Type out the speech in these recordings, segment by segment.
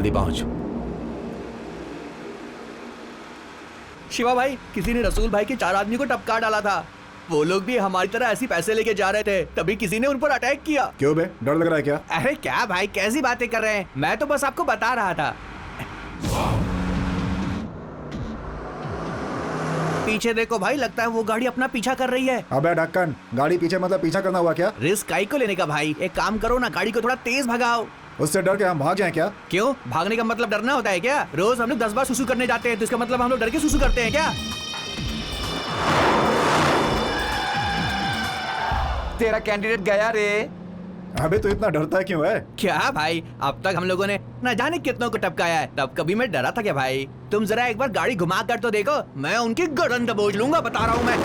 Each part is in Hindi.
जल्दी पहुंच। शिवा भाई, किसी ने रसूल भाई के 4 आदमी को टपका डाला था। वो लोग भी हमारी तरह ऐसी पैसे लेके जा रहे थे, तभी किसी ने उन पर अटैक किया। क्यों बे, डर लग रहा है क्या? अरे क्या भाई, कैसी बातें कर रहे हैं? मैं तो बस आपको बता रहा था। पीछे देखो भाई, लगता है वो गाड़ी अपना पीछा कर रही है। अबे ढक्कन, गाड़ी पीछे मतलब पीछा करना हुआ क्या? रिस्क काई को लेने का भाई? एक काम करो ना, गाड़ी को थोड़ा तेज भगाओ। उससे डर के हम भाग जाएं क्या? क्यों, भागने का मतलब डरना होता है क्या? रोज हम लोग 10 बार सुसु करने जाते हैं, तो इसका मतलब हम लोग डर के सुसु करते हैं क्या? तेरा कैंडिडेट गया रे। अबे तू इतना डरता है क्यों है? क्या भाई, अब तक हम लोगों ने न जाने कितनों को टपकाया है, तब कभी मैं डरा था क्या भाई? तुम जरा एक बार गाड़ी घुमा कर तो देखो, मैं उनकी गर्दन दबोच लूंगा, बता रहा हूँ मैं।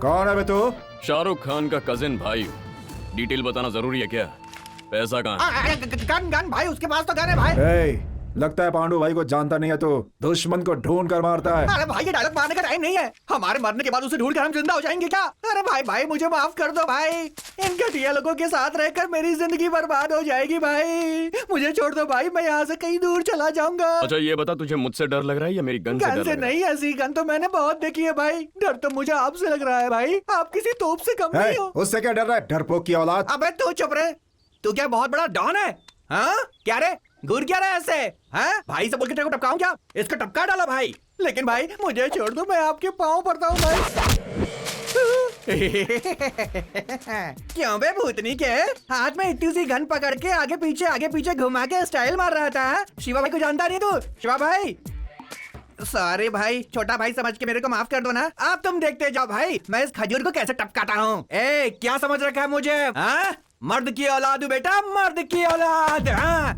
कौन है बे तू? शाहरुख खान का कजिन भाई। डिटेल बताना जरूरी है क्या? पैसा कहाँ है? गन भाई, उसके पास तो गन है भाई। ए, लगता है पांडु भाई को जानता नहीं है, तो दुश्मन को ढूंढ कर मारता है। अरे भाई, ये डायलॉग मारने का टाइम नहीं है। हमारे मरने के बाद उसे ढूंढ कर हम जिंदा हो जाएंगे क्या? अरे भाई भाई, मुझे माफ कर दो भाई। इन घटिया लोगों के साथ रहकर मेरी जिंदगी बर्बाद हो जाएगी भाई। मुझे छोड़ दो भाई, मैं यहाँ से कहीं दूर चला जाऊंगा। अच्छा ये बता, तुझे मुझसे डर लग रहा है या मेरी गन से डर गन से लग रहा है? नहीं, ऐसी गन तो मैंने बहुत देखी है भाई। डर तो मुझे आपसे लग रहा है भाई। आप किसी तोप से कम नहीं हो। उससे क्या डर रहा है, डरपोक की औलाद? अबे तू चुप रहे। तू क्या बहुत बड़ा डॉन है? हाँ क्या रे, घूर क्या रहा है ऐसे? हाँ भाई से बोल के तेरे को टपकाऊं क्या? इसका टपका डाला भाई। लेकिन भाई मुझे छोड़ दो, मैं आपके पाँव पड़ता हूँ भाई। क्यों बे भूतनी के? हाथ में इतनी सी गन पकड़ के आगे पीछे घुमा के स्टाइल मार रहा था। शिवा भाई को जानता नहीं तू? शिवा भाई, सॉरी भाई, छोटा भाई समझ के मेरे को माफ कर दो ना। आप तुम देखते जाओ भाई, मैं इस खजूर को कैसे टपकाता हूँ। ए क्या समझ रखा है मुझे? हाँ, मर्द की औलाद हूँ बेटा, मर्द की औलाद। हाँ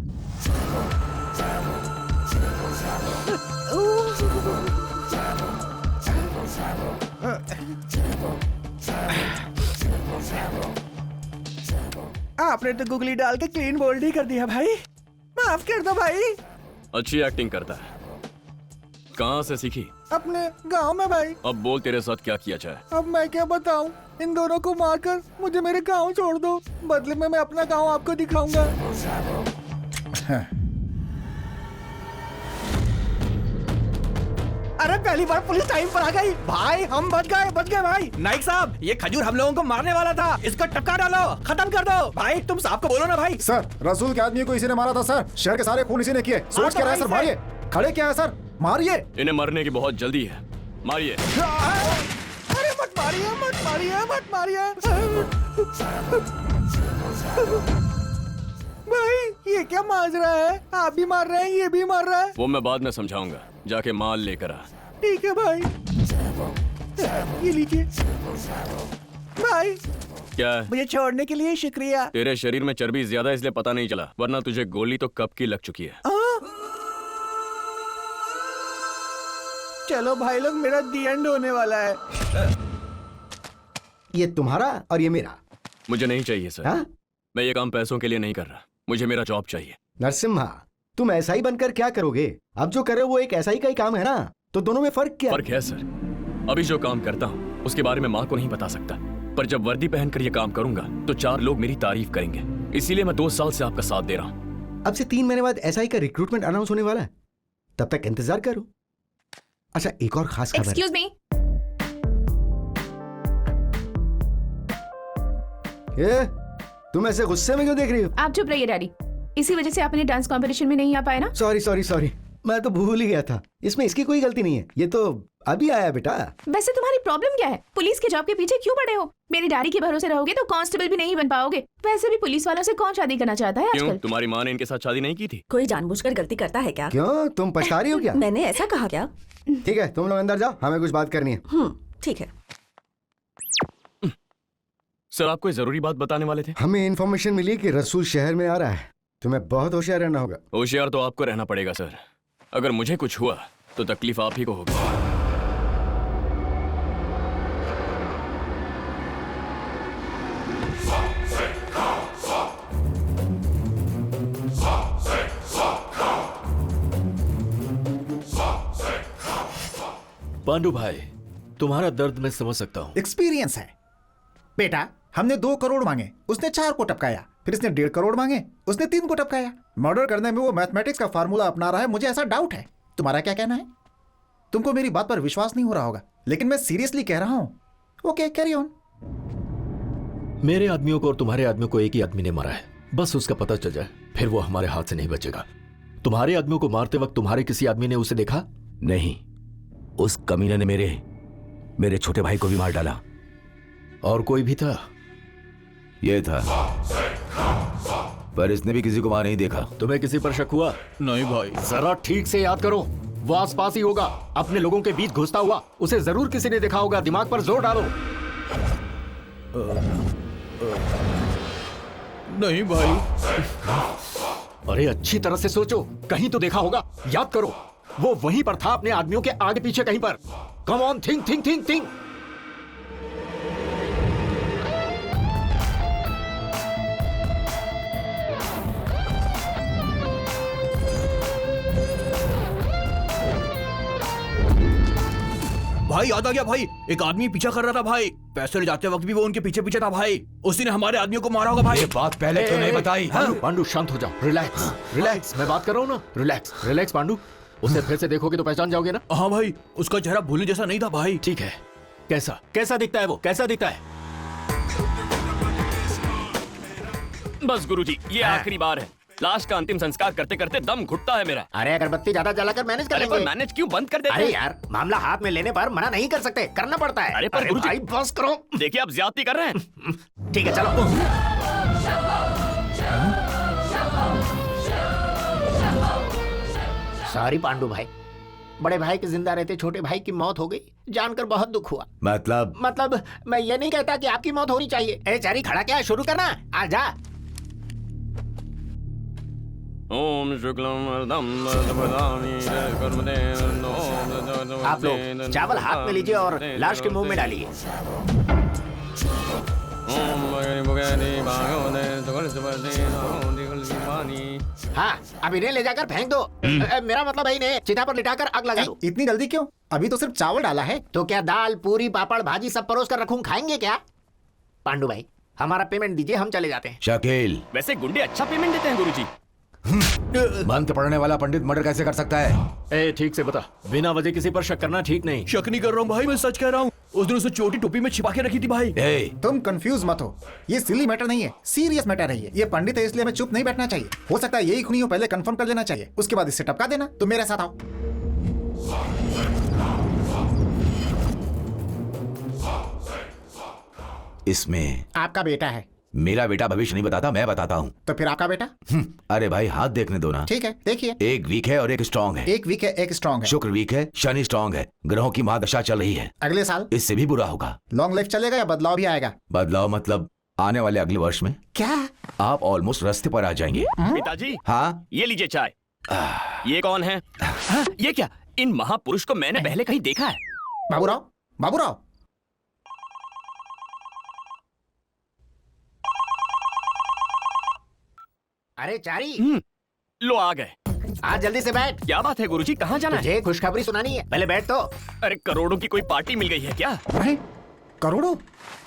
आपने तो गुगली डाल के क्लीन बोल्ड ही कर दिया भाई। माफ कर दो भाई। अच्छी एक्टिंग करता है। कहाँ से सीखी? अपने गांव में भाई। अब बोल, तेरे साथ क्या किया जाए? अब मैं क्या बताऊं? इन दोनों को मारकर मुझे मेरे गांव छोड़ दो, बदले में मैं अपना गांव आपको दिखाऊंगा। अरे पहली बार पुलिस टाइम पर आ गई भाई। हम बच गए भाई। नाइक साहब, ये खजूर हम लोगों को मारने वाला था, इसको टपका डालो, खत्म कर दो भाई। तुम साहब को बोलो ना भाई। सर, रसूल के आदमी को इसी ने मारा था सर। शहर के सारे खून इसी ने किए। सोच क्या रहा है सर? मारिए। खड़े क्या है सर? मारिए। इन्हें मरने की बहुत जल्दी है, मारिए। अरे मत मारिए, मत मारिए, मत मारिए भाई। ये क्या माजरा है? आप भी मार रहे हैं, ये भी मार रहा है। वो मैं बाद में समझाऊंगा, जाके माल लेकर आ। ठीक है भाई, ये लीजिए भाई। क्या है? मुझे छोड़ने के लिए शुक्रिया। तेरे शरीर में चर्बी ज्यादा इसलिए पता नहीं चला, वरना तुझे गोली तो कब की लग चुकी है। चलो भाई लोग, मेरा दी एंड होने वाला है। ये तुम्हारा और ये मेरा। मुझे नहीं चाहिए सर। हाँ? मैं ये काम पैसों के लिए नहीं कर रहा, मुझे मेरा जॉब चाहिए। नरसिम्हा, तुम ऐसा ही बनकर क्या करोगे? अब जो कर रहे हो वो एक ऐसा ही का ही काम है ना, तो दोनों में फर्क क्या? फर्क है सर। अभी जो काम करता हूँ उसके बारे में माँ को नहीं बता सकता, पर जब वर्दी पहनकर ये काम करूंगा तो 4 लोग मेरी तारीफ करेंगे। इसीलिए मैं 2 साल से आपका साथ दे रहा हूँ। अब से 3 महीने बाद ऐसा ही का रिक्रूटमेंट अनाउंस होने वाला है, तब तक इंतजार करो। अच्छा, एक और खास खबर। Excuse me. ये तुम ऐसे गुस्से में क्यों देख रही हो? आप चुप रहिए डैडी, इसी वजह से आप अपने डांस कंपटीशन में नहीं आ पाए ना। सॉरी, मैं तो भूल ही गया था। इसमें इसकी कोई गलती नहीं है, ये तो अभी आया बेटा। वैसे तुम्हारी प्रॉब्लम क्या है? पुलिस के जॉब के पीछे क्यों पड़े हो? मेरी डैडी के भरोसे रहोगे तो कांस्टेबल भी नहीं बन पाओगे। वैसे भी पुलिस वालों से कौन शादी करना चाहता है क्यों, आजकल? तुम्हारी माँ ने इनके साथ शादी नहीं की थी? कोई जानबूझकर गलती करता है क्या? क्यों, तुम पछता रही हो क्या? मैंने ऐसा कहा क्या? ठीक है, तुम लोग अंदर जाओ, हमें कुछ बात करनी है। ठीक है। सर, आप कोई जरूरी बात बताने वाले थे? हमें इन्फॉर्मेशन मिली कि रसूल शहर में आ रहा है, तुम्हें बहुत होशियार रहना होगा। होशियार तो आपको रहना पड़ेगा सर। अगर मुझे कुछ हुआ तो तकलीफ आप ही को होगी। पांडु भाई, तुम्हारा दर्द मैं समझ सकता हूँ। एक्सपीरियंस है बेटा। हमने 2 करोड़ मांगे, उसने 4 को टपकाया। फिर इसने 1.5 करोड़ मांगे, उसने 3 को टपकाया। मर्डर करने में वो मैथमेटिक्स का फार्मूला अपना रहा है, मुझे ऐसा डाउट है। तुम्हारा क्या कहना है? तुमको मेरी बात पर विश्वास नहीं हो रहा होगा, लेकिन मैं सीरियसली कह रहा हूं। Okay, carry on. मेरे आदमियों को और तुम्हारे आदमियों को एक ही आदमी ने मारा है, बस उसका पता चल जाए, फिर वो हमारे हाथ से नहीं बचेगा। तुम्हारे आदमियों को मारते वक्त तुम्हारे किसी आदमी ने उसे देखा? नहीं, उस कमीने ने मेरे छोटे भाई को भी मार डाला। और कोई भी था? ये था, पर इसने भी किसी को वहां नहीं देखा। तुम्हें किसी पर शक हुआ? नहीं भाई। जरा ठीक से याद करो, वो आसपास ही होगा, अपने लोगों के बीच घुसता हुआ। उसे जरूर किसी ने देखा होगा, दिमाग पर जोर डालो। नहीं भाई। अरे अच्छी तरह से सोचो, कहीं तो देखा होगा, याद करो। वो वहीं पर था, अपने आदमियों के आगे पीछे कहीं पर। Come on, think think think think. भाई याद आ गया भाई, एक आदमी पीछा कर रहा था भाई। पैसे ले जाते वक्त भी वो उनके पीछे पीछे था भाई। उसी ने हमारे आदमियों को मारा होगा भाई। ये बात पहले क्यों नहीं बताई? पांडु शांत हो जाओ, रिलैक्स रिलैक्स, मैं बात कर रहा हूँ ना। रिलैक्स रिलैक्स पांडु, उसे फिर से देखोगे तो पहचान जाओगे ना? हाँ भाई, उसका चेहरा भूलने जैसा नहीं था भाई। ठीक है, कैसा कैसा दिखता है वो, कैसा दिखता है? बस गुरुजी, ये आखिरी बार है। लाश का अंतिम संस्कार करते करते दम घुटता है मेरा। अरे अगरबत्ती ज्यादा जलाकर मैनेज कर अरे लेंगे। पर मैनेज क्यों बंद कर देते अरे हैं? यार, मामला हाथ में लेने पर मना नहीं कर सकते, करना पड़ता है। अरे पर गुरुजी, भाई बस करो। देखिए आप ज्यादती कर रहे हैं। ठीक है चलो। सॉरी पांडु भाई, बड़े भाई के जिंदा रहते छोटे भाई की मौत हो गई, जानकर बहुत दुख हुआ। मतलब मैं ये नहीं कहता कि आपकी मौत होनी चाहिए। ए चारी, खड़ा क्या है, शुरू करना, आ जा। ओम शुक्लम वरदम आप लोग चावल हाथ में लीजिए और लाश के मुंह में डालिए। हाँ, अब इन्हें ले जाकर फेंक दो। मेरा मतलब है इन्हें चिता पर लिटाकर आग लगा दो। इतनी जल्दी क्यों? अभी तो सिर्फ चावल डाला है। तो क्या दाल, पूरी, पापड़, भाजी सब परोस कर रखूं, खाएंगे क्या? पांडु भाई, हमारा पेमेंट दीजिए, हम चले जाते हैं। शकील, वैसे गुंडे अच्छा पेमेंट देते हैं गुरुजी। मंत्र पढ़ने वाला पंडित मर्डर कैसे कर सकता है? ए ठीक से बता, बिना वजह किसी पर शक करना ठीक नहीं। शक नहीं कर रहा हूँ भाई, मैं सच कह रहा हूँ। उस दिन उसे छोटी टोपी में छिपा के रखी थी भाई। तुम कंफ्यूज मत हो, ये सिली मैटर नहीं है, सीरियस मैटर है ये पंडित है, इसलिए हमें चुप नहीं बैठना चाहिए। हो सकता है यही खूनी हो, पहले कंफर्म कर लेना चाहिए, उसके बाद इससे टपका देना। तुम मेरे साथ आओ। इसमें आपका बेटा है। मेरा बेटा भविष्य नहीं बताता, मैं बताता हूँ। तो फिर आपका बेटा? अरे भाई हाथ देखने दो ना। ठीक है, देखिए। एक वीक है और एक स्ट्रांग है। एक वीक है, एक स्ट्रांग है। शुक्र वीक है, शनि स्ट्रांग है। ग्रहों की महादशा चल रही है। अगले साल इससे भी बुरा होगा। लॉन्ग लाइफ चलेगा या बदलाव भी आएगा? बदलाव मतलब आने वाले अगले वर्ष में क्या आप ऑलमोस्ट रास्ते पर आ जाएंगे। पिताजी, हाँ, ये लीजिए चाय। ये कौन है? ये क्या? इन महापुरुष को मैंने पहले कहीं देखा है। बाबूराव, बाबूराव। अरे चारी, लो आ गए। आज जल्दी से बैठ। क्या बात है गुरुजी, कहाँ जाना है? तुझे खुशखबरी सुनानी है, पहले बैठ तो। अरे करोड़ों की कोई पार्टी मिल गई है क्या? करोड़ों?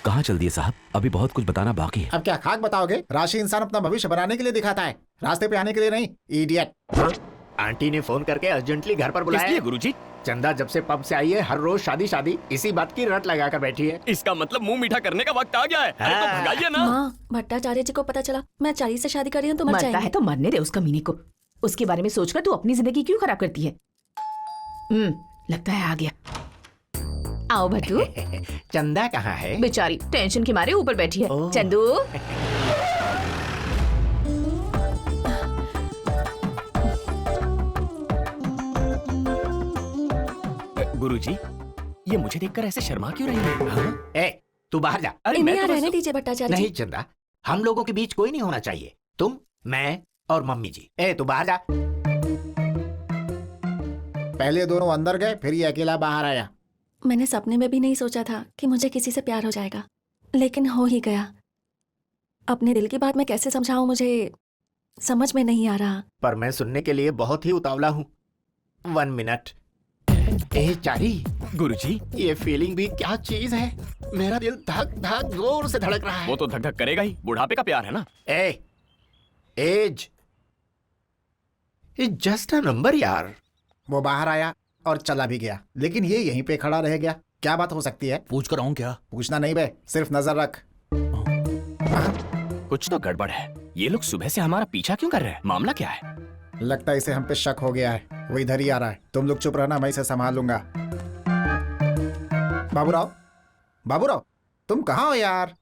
कहाँ चल दिए साहब, अभी बहुत कुछ बताना बाकी है। अब क्या खाक बताओगे? राशि इंसान अपना भविष्य बनाने के लिए दिखाता है, रास्ते पे आने के लिए नहीं, इडियट। आंटी ने फोन करके अर्जेंटली घर पर बुलाया किस लिए है। गुरुजी? चंदा जब से पब से आई है, हर रोज शादी शादी इसी बात की रट लगा कर बैठी है। इसका मतलब मुंह मीठा करने का वक्त आ गया है। अरे तो भगाइए ना। माँ, भट्टाचार्य जी को पता चला मैं चारी से शादी कर रही हूँ तो मर मरता है जाएंगे। तो मरने दे उस कमीने को। उसके बारे में सोचकर तू अपनी जिंदगी क्यों खराब करती है? लगता है आ गया। आओ भट्टू। चंदा कहाँ है? बेचारी टेंशन के मारे ऊपर बैठी है। ओह। चंदू, गुरुजी, ये मुझे देखकर ऐसे शर्मा क्यों रही है? हाँ? ए, तू बाहर जा। अरे इन्हें मैं यहाँ तो रहने बस- दीजिए भट्टाचार्य नहीं जी। चंदा, हम लोगों के बीच कोई नहीं होना चाहिए। तुम, मैं और मम्मी जी। ए, तू बाहर जा। पहले ये दोनों अंदर गए, फिर ये अकेला बाहर आया। मैंने सपने में भी नहीं सोचा था कि मुझे किसी से प्यार हो जाएगा, लेकिन हो ही गया। अपने दिल की बात मैं कैसे समझाऊं, मुझे समझ में नहीं आ रहा। पर मैं सुनने के लिए बहुत ही उतावला हूँ। 1 मिनट। ए चारी, गुरुजी, ये फीलिंग भी क्या चीज है। मेरा दिल धक धक जोर से धड़क रहा है। वो तो धक धक करेगा ही, बुढ़ापे का प्यार है ना। Age is just a number यार। वो बाहर आया और चला भी गया, लेकिन ये यहीं पे खड़ा रह गया। क्या बात हो सकती है? पूछ कर आऊं क्या? पूछना नहीं बे, सिर्फ नजर रख। कुछ तो गड़बड़ है। ये लोग सुबह से हमारा पीछा क्यों कर रहे हैं? मामला क्या है? लगता है इसे हम पे शक हो गया है। वो इधर ही आ रहा है। तुम लोग चुप रहना, मैं इसे संभाल लूंगा। बाबूराव, बाबूराव, तुम कहाँ हो यार?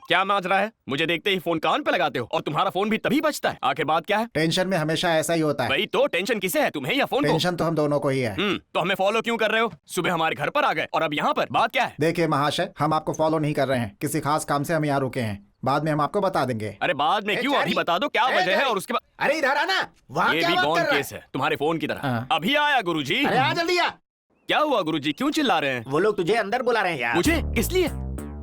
क्या माज रहा है? मुझे देखते ही फोन कान पे लगाते हो, और तुम्हारा फोन भी तभी बजता है। आखिर बात क्या है? टेंशन में हमेशा ऐसा ही होता है। भाई तो टेंशन किसे है, तुम्हें या फोन को? टेंशन तो हम दोनों को ही है। तो हमें फॉलो क्यों कर रहे हो? सुबह हमारे घर पर आ गए और अब यहाँ पर बात क्या है? देखिए महाशय, हम आपको फॉलो नहीं कर रहे हैं। किसी खास काम से हम यहाँ रुके हैं। बाद में हम आपको बता देंगे। अरे बाद में क्यों, अभी बता दो क्या वजह है, और उसके बाद। अरे इधर आना, वहाँ ये क्या भी बात गॉन कर रहा केस है तुम्हारे फोन की तरह। हाँ। अभी आया गुरुजी। अरे आ जल्दी आ। क्या हुआ गुरुजी, क्यों चिल्ला रहे हैं? वो लोग तुझे अंदर बुला रहे हैं यार। मुझे किस लिए?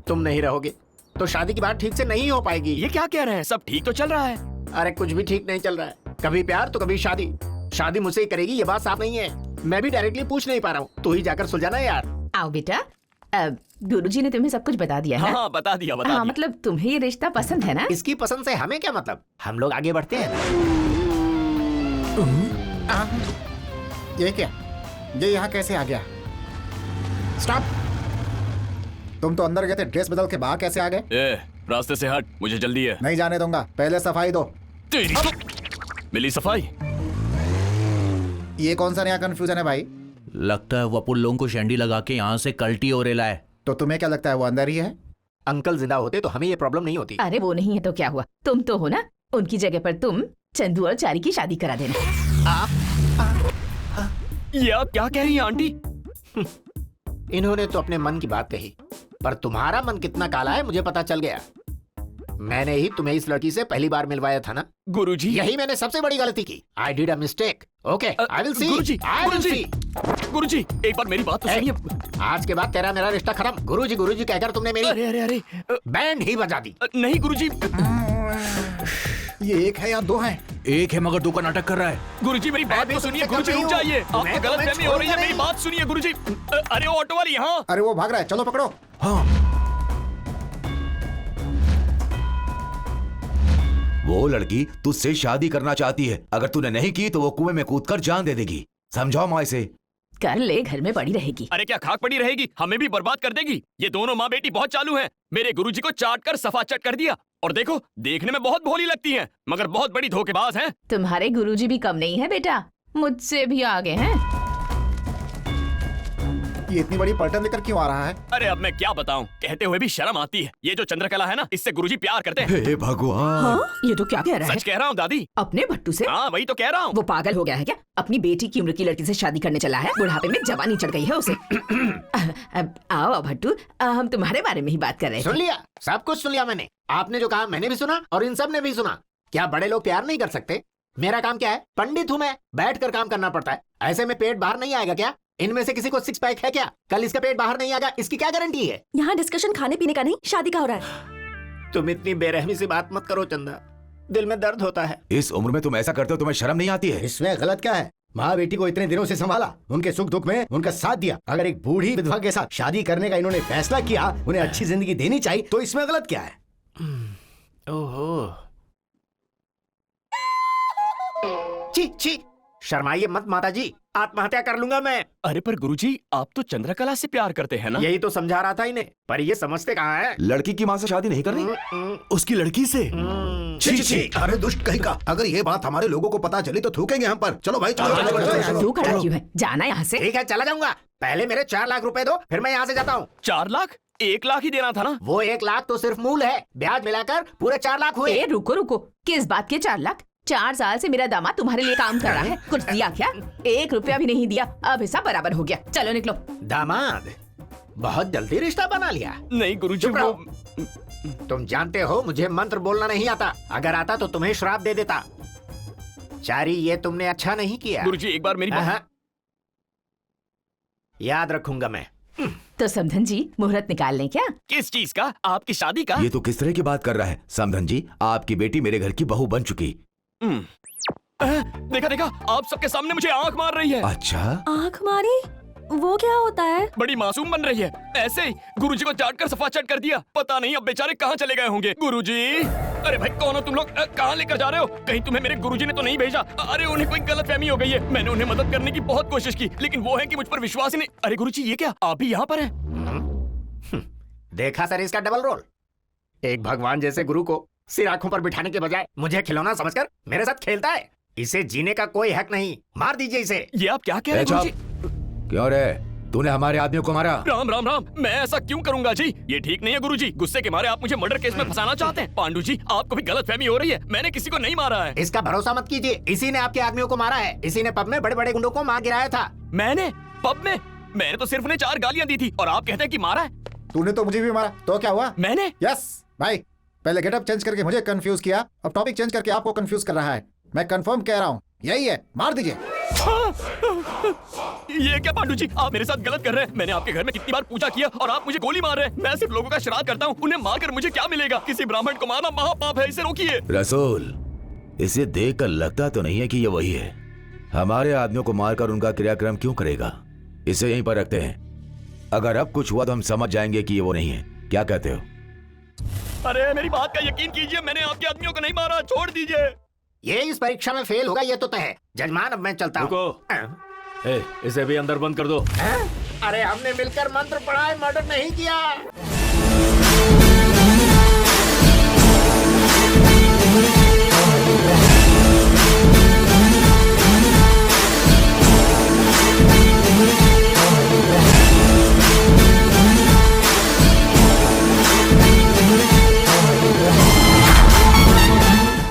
तुम नहीं रहोगे तो शादी की बात ठीक से नहीं हो पाएगी। ये क्या कह रहे हैं? सब ठीक तो चल रहा है। अरे कुछ भी ठीक नहीं चल रहा है। कभी प्यार तो कभी शादी। शादी मुझसे ही करेगी ये बात साफ नहीं है। मैं भी डायरेक्टली पूछ नहीं पा रहा हूँ, तू ही जाकर सुलझाना यार। आओ बेटा, गुरुजी ने तुम्हें सब कुछ बता दिया है। हाँ बता दिया, बता हाँ दिया। मतलब तुम्हें ये रिश्ता पसंद है ना? इसकी पसंद से हमें क्या मतलब, हम लोग आगे बढ़ते हैं ना। ये क्या? ये यहाँ कैसे आ गया? स्टॉप! तुम तो अंदर गए थे, ड्रेस बदल के बाहर कैसे आ गए? रास्ते से हट, मुझे जल्दी है। नहीं जाने दूंगा, पहले सफाई दो। तेरी तो मिली सफाई। ये कौन सा नया कंफ्यूजन है भाई? लगता है वो अपन लोगों को शैंडी लगा के यहाँ से कल्टी हो रेला है। तो तुम्हें क्या लगता है वो अंदर ही है? अंकल जिंदा होते तो हमें ये प्रॉब्लम नहीं होती। अरे वो नहीं है तो क्या हुआ, तुम तो हो ना। उनकी जगह पर तुम चंदू और चारी की शादी करा देना। ये आप क्या कह रही हैं आंटी? इन्होंने तो अपने मन की बात कही, पर तुम्हारा मन कितना काला है मुझे पता चल गया। मैंने ही तुम्हें इस लड़की से पहली बार मिलवाया था ना। गुरुजी, यही मैंने सबसे बड़ी गलती की। I did a mistake. Okay, I will see. Guruji, Guruji, Guruji, एक बार मेरी बात तो सुनिए। आज के बाद तेरा मेरा रिश्ता खत्म। गुरुजी गुरुजी कहकर तुमने मेरी अरे अरे अरे बैंड ही बजा दी। नहीं गुरुजी। ये एक है या दो हैं? एक है मगर दो का नाटक कर रहा है। गुरुजी मेरी बात तो सुनिए। गुरुजी रुक जाइए, आपको गलतफहमी हो रही है। मेरी बात सुनिए गुरुजी। अरे वो ऑटो वाली यहाँ। अरे वो भाग रहा है, चलो पकड़ो। हाँ, वो लड़की तुझसे शादी करना चाहती है। अगर तूने नहीं की तो वो कुएं में कूदकर जान दे देगी। समझाओ माँ इसे। कर ले, घर में पड़ी रहेगी। अरे क्या खाक पड़ी रहेगी, हमें भी बर्बाद कर देगी। ये दोनों माँ बेटी बहुत चालू हैं। मेरे गुरुजी को चाट कर सफा चट कर दिया। और देखो, देखने में बहुत भोली लगती हैं, मगर बहुत बड़ी धोखेबाज हैं। तुम्हारे गुरुजी भी कम नहीं है बेटा, मुझसे भी आगे हैं। ये इतनी बड़ी पलटन लेकर क्यों आ रहा है? अरे अब मैं क्या बताऊं, कहते हुए भी शर्म आती है। ये जो चंद्रकला है ना, इससे गुरुजी प्यार करते हैं। हे भगवान, हाँ? ये तो क्या कह रहा है? सच कह रहा हूँ दादी। अपने भट्टू से? हाँ वही तो कह रहा हूँ। वो पागल हो गया है क्या? अपनी बेटी की उम्र की लड़की से शादी करने चला है। बुढ़ापे में जवानी चढ़ गई है उसे। अब आओ भट्टू, हम तुम्हारे बारे में ही बात कर रहे सुन थे। लिया, सब कुछ सुन लिया मैंने। आपने जो कहा मैंने भी सुना और इन सब ने भी सुना। क्या बड़े लोग प्यार नहीं कर सकते? मेरा काम क्या है? पंडित हूँ मैं, बैठ कर काम करना पड़ता है। ऐसे में पेट बाहर नहीं आएगा क्या? इनमें से किसी को 6 पैक है क्या? कल इसका पेट बाहर नहीं आएगा, इसकी क्या गारंटी है? यहाँ डिस्कशन खाने पीने का नहीं, शादी का हो रहा है। तुम इतनी बेरहमी से बात मत करो चंदा, दिल में दर्द होता है। इस उम्र में तुम ऐसा करते हो, तुम्हें शर्म नहीं आती है? इसमें गलत क्या है? माँ बेटी को इतने दिनों से संभाला, उनके सुख दुख में उनका साथ दिया। अगर एक बूढ़ी विधवा के साथ शादी करने का इन्होंने फैसला किया, उन्हें अच्छी जिंदगी देनी चाहिए, तो इसमें गलत क्या है? ओहो, छी छी, शर्माइए मत माताजी, आत्महत्या कर लूंगा मैं। अरे पर गुरुजी, आप तो चंद्रकला से प्यार करते हैं ना? यही तो समझा रहा था इन्हें, पर ये समझते कहाँ है? लड़की की माँ से शादी नहीं करनी, उसकी लड़की से। छी छी, अरे दुष्ट कहीं का, अगर ये बात हमारे लोगों को पता चली तो थूकेंगे हम पर। चलो भाई चलो। तू खड़ा क्यों है? जाना यहाँ से। ठीक है चला जाऊंगा, पहले मेरे 4 लाख रुपए दो, फिर मैं यहाँ से जाता हूँ। 4 लाख? 1 लाख ही देना था ना? वो 1 लाख तो सिर्फ मूल है, ब्याज मिलाकर पूरे 4 लाख हुए। ए रुको रुको, किस बात के 4 लाख? 4 साल से मेरा दामाद तुम्हारे लिए काम कर रहा है, कुछ दिया क्या? 1 रुपया भी नहीं दिया। अब हिसाब बराबर हो गया, चलो निकलो। दामाद बहुत जल्दी रिश्ता बना लिया। नहीं गुरुजी, चुप वो तुम जानते हो मुझे मंत्र बोलना नहीं आता। अगर आता तो तुम्हें श्राप दे देता। चारी, ये तुमने अच्छा नहीं किया। गुरुजी एक बार मेरी बात- याद रखूंगा मैं। तो समधन जी मुहूर्त निकाल लें क्या? किस चीज का? आपकी शादी का? ये तो किस तरह की बात कर रहा है समधन जी? आपकी बेटी मेरे घर की बहू बन चुकी। देखा देखा, आप सबके सामने मुझे आंख मार रही है। अच्छा, आंख मारी? वो क्या होता है? बड़ी मासूम बन रही है। ऐसे ही गुरुजी को चाट कर सफा चट कर दिया। पता नहीं अब बेचारे कहाँ चले गए होंगे। गुरुजी, अरे भाई कौन हो तुम लोग? कहाँ लेकर जा रहे हो? कहीं तुम्हें मेरे गुरुजी ने तो नहीं भेजा? अरे उन्हें कोई गलतफहमी हो गई है। मैंने उन्हें मदद करने की बहुत कोशिश की, लेकिन वो है कि मुझ पर विश्वास ही नहीं। अरे गुरुजी, ये क्या आप भी यहाँ पर हैं? देखा सर इसका डबल रोल। एक भगवान जैसे गुरु को सिर आंखों पर बिठाने के बजाय मुझे खिलौना समझकर मेरे साथ खेलता है। इसे जीने का कोई हक नहीं। मार दीजिए इसे। ये आप क्या कह रहे हैं चुप। गुरुजी? क्यों रे? तूने हमारे आदमियों को मारा? राम राम राम, मैं ऐसा क्यों करूंगा जी? ये ठीक नहीं है गुरुजी। गुस्से के मारे आप मुझे मर्डर केस में फंसाना चाहते हैं। पांडु जी, आपको भी गलतफहमी हो रही है। मैंने किसी को नहीं मारा है। इसका भरोसा मत कीजिए। इसी ने आपके आदमियों को मारा है। इसी ने पब में बड़े बड़े गुंडों को मार गिराया था। मैंने? पब में? मैंने तो सिर्फ उन्हें 4 गालियां दी थी और आप कहते हैं कि मारा है। तूने तो मुझे भी मारा, तो क्या हुआ? मैंने? यस भाई, पहले गेटअप चेंज करके मुझे कंफ्यूज किया, अब टॉपिक चेंज करके आपको कंफ्यूज कर रहा है। मैं कंफर्म कह रहा हूँ, यही है, मार दीजिए। ये क्या पांडु जी, आप मेरे साथ गलत कर रहे हैं। मैंने आपके घर में कितनी बार पूजा किया और आप मुझे गोली मार रहे हैं। मैं सिर्फ लोगों का श्राद्ध करता हूँ, उन्हें मारकर मुझे क्या मिलेगा? किसी ब्राह्मण को मारना महापाप है, इसे रोकिए। रसूल, इसे देखकर लगता तो नहीं है कि ये वही है। हमारे आदमियों को मारकर उनका क्रियाक्रम क्यों करेगा? इसे यहीं पर रखते हैं। अगर अब कुछ हुआ तो हम समझ जाएंगे कि ये वो नहीं है। क्या कहते हो? अरे मेरी बात का यकीन कीजिए, मैंने आपके आदमियों को नहीं मारा, छोड़ दीजिए। ये इस परीक्षा में फेल होगा, ये तो तय है। जजमान, अब मैं चलता हूँ। रुको। इसे भी अंदर बंद कर दो। अरे हमने मिलकर मंत्र पढ़ा है, मर्डर नहीं किया।